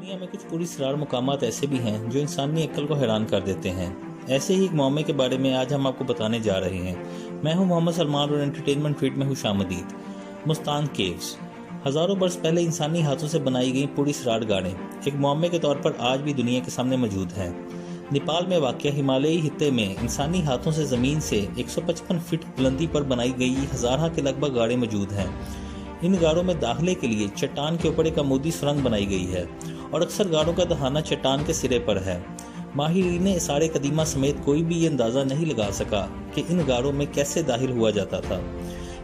दुनिया में कुछ पुरस्कार मुकामात ऐसे भी हैं जो इंसानी अक्ल को हैरान कर देते हैं। ऐसे ही एक मौमे के बारे में आज हम आपको बताने जा रहे हैं। मैं हूं मोहम्मद सलमान और एंटरटेनमेंट फीड में खुशामदीद। मुस्तांग केव्स हजारों वर्ष पहले इंसानी हाथों से बनाई गई पुरस्कार गाड़ें एक मौमे के तौर पर आज भी दुनिया के सामने मौजूद हैं। नेपाल में वाक़या हिमालयी खित्ते में इंसानी हाथों से ज़मीन से 155 फीट बुलंदी पर बनाई गई हज़ारा के लगभग गाड़ें मौजूद हैं। इन गाड़ों में दाखिले के लिए चट्टान के ऊपर एक अमूदी सुरंग बनाई गई है और अक्सर गाड़ों का दहाना चट्टान के सिरे पर है। माहिरीन इसारे कदीमा समेत कोई भी ये अंदाज़ा नहीं लगा सका कि इन गाड़ों में कैसे दाखिल हुआ जाता था,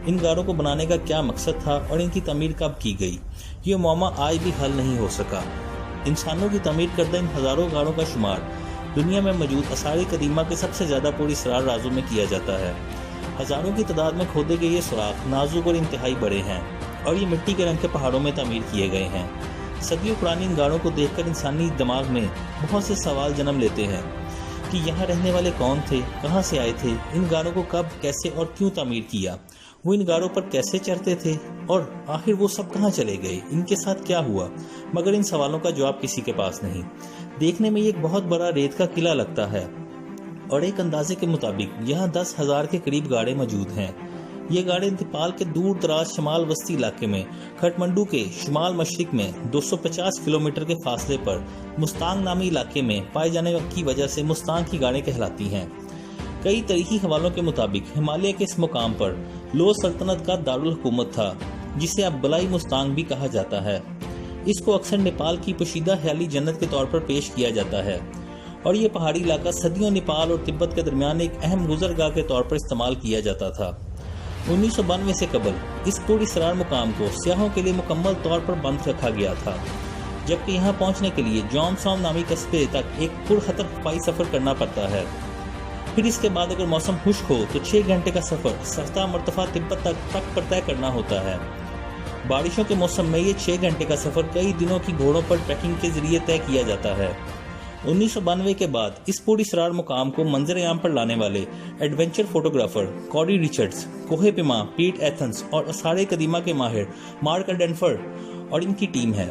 इन गाड़ों को बनाने का क्या मकसद था और इनकी तमीर कब की गई। ये मामला आज भी हल नहीं हो सका। इंसानों की तमीर करदा इन हज़ारों गाड़ों का शुमार दुनिया में मौजूद आसार कदीमा के सबसे ज़्यादा पुरस्कार राजों में किया जाता है। हज़ारों की तादाद में खोदे गए ये सुराख नाजुक और इंतहाई बड़े हैं और ये मिट्टी के रंग के पहाड़ों में तमीर किए गए हैं। सदियों पुरानी इन गाड़ों को देखकर इंसानी दिमाग में बहुत से सवाल जन्म लेते हैं कि यहाँ रहने वाले कौन थे, कहाँ से आए थे, इन गाड़ों को कब, कैसे और क्यों तमीर किया, वो इन गाड़ों पर कैसे चढ़ते थे और आखिर वो सब कहाँ चले गए, इनके साथ क्या हुआ। मगर इन सवालों का जवाब किसी के पास नहीं। देखने में ये एक बहुत बड़ा रेत का किला लगता है और एक अंदाजे के मुताबिक यहाँ 10,000 के करीब गाड़े मौजूद हैं। ये गाड़े नेपाल के दूर दराज शमाल वस्ती इलाके में काठमांडू के शुमाल मशरिक में 250 किलोमीटर के फासले पर मुस्तांग नामी इलाके में पाए जाने की वजह से मुस्तांग की गाड़ें कहलाती हैं। कई तारीखी हवालों के मुताबिक हिमालय के इस मुकाम पर लो सल्तनत का दारुल हुकूमत था, जिसे अब बलाई मुस्तांग भी कहा जाता है। इसको अक्सर नेपाल की पोशीदा ख्याली जन्नत के तौर पर पेश किया जाता है और ये पहाड़ी इलाका सदियों नेपाल और तिब्बत के दरमियान एक अहम गुजरगाह के तौर पर इस्तेमाल किया जाता था। 1992 से कबल इस पुरस्कार मुकाम को सियाहों के लिए मुकम्मल तौर पर बंद रखा गया था, जबकि यहाँ पहुँचने के लिए जॉनसॉन नामी कस्बे तक एक पुरखतर हवाई सफ़र करना पड़ता है। फिर इसके बाद अगर मौसम खुश्क हो तो 6 घंटे का सफ़र सस्ता मरतफा तिब्बत तक पर तय करना होता है। बारिशों के मौसम में ये 6 घंटे का सफ़र कई दिनों की घोड़ों पर ट्रैकिंग के जरिए तय किया जाता है। 1992 के बाद इस पुरस्कार मुकाम को मंजर आम पर लाने वाले एडवेंचर फोटोग्राफर कॉरी रिचर्ड्स, कोहे पिमा, पीट एथन्स और आसार कदीमा के माहिर मार्क डेनफर्ड और इनकी टीम है।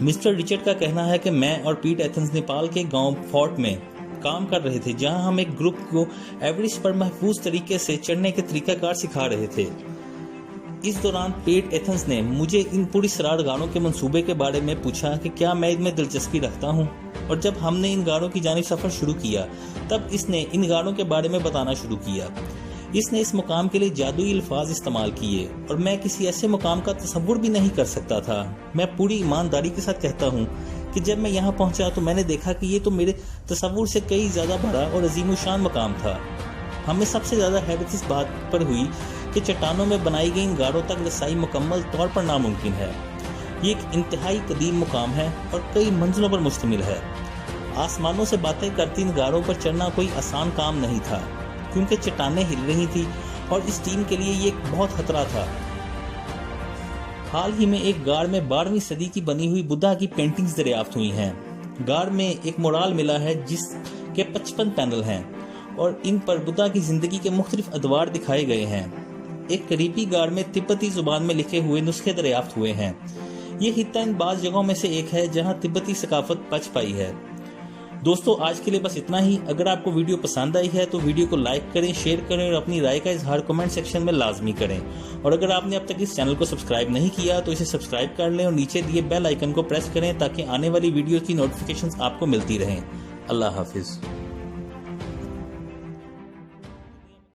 मिस्टर रिचर्ड का कहना है कि मैं और पीट एथन्स नेपाल के गांव फोर्ट में काम कर रहे थे, जहां हम एक ग्रुप को एवरेस्ट पर महफूज तरीके से चढ़ने के तरीकाकार सिखा रहे थे। इस दौरान पीट एथन्स ने मुझे इन पुरस्कार गाड़ों के मंसूबे के बारे में पूछा कि क्या मैं इनमें दिलचस्पी रखता हूं, और जब हमने इन गाड़ों की जानिब सफ़र शुरू किया तब इसने इन गाड़ों के बारे में बताना शुरू किया। इसने इस मुकाम के लिए जादुई अल्फाज इस्तेमाल किए और मैं किसी ऐसे मुकाम का तसव्वुर भी नहीं कर सकता था। मैं पूरी ईमानदारी के साथ कहता हूँ कि जब मैं यहाँ पहुँचा तो मैंने देखा कि ये तो मेरे तसव्वुर से कई ज़्यादा बड़ा और अजीमुशान मुकाम था। हमें सबसे ज़्यादा हैरत इस बात पर हुई कि चट्टानों में बनाई गई इन गाड़ों तक रसाई मुकम्मल तौर पर नामुमकिन है। ये एक इंतहाई कदीम मुकाम है और कई मंजिलों पर मुश्तमिल है। आसमानों से बातें करती इन गाड़ों पर चढ़ना कोई आसान काम नहीं था, क्योंकि चट्टानें हिल रही थी और इस टीम के लिए ये एक बहुत खतरा था। हाल ही में एक गाड़ में 12वीं सदी की बनी हुई बुद्धा की पेंटिंग्स दरियाफ्त हुई हैं। गाड़ में एक मोराल मिला है जिसके 55 पैनल हैं और इन पर बुद्धा की जिंदगी के मुख्तलिफ अदवार दिखाए गए हैं। एक करीबी गाड़ में तिब्बती जुबान में लिखे हुए नुस्खे दरियाफ्त हुए हैं। ये खित्ता इन बाज़ जगहों में से एक है जहां तिब्बती सकाफत बच पाई है। दोस्तों, आज के लिए बस इतना ही। अगर आपको वीडियो पसंद आई है तो वीडियो को लाइक करें, शेयर करें और अपनी राय का इजहार कमेंट सेक्शन में लाजमी करें। और अगर आपने अब तक इस चैनल को सब्सक्राइब नहीं किया तो इसे सब्सक्राइब कर लें और नीचे दिए बेल आइकन को प्रेस करें ताकि आने वाली वीडियो की नोटिफिकेशंस आपको मिलती रहें। अल्लाह हाफिज़।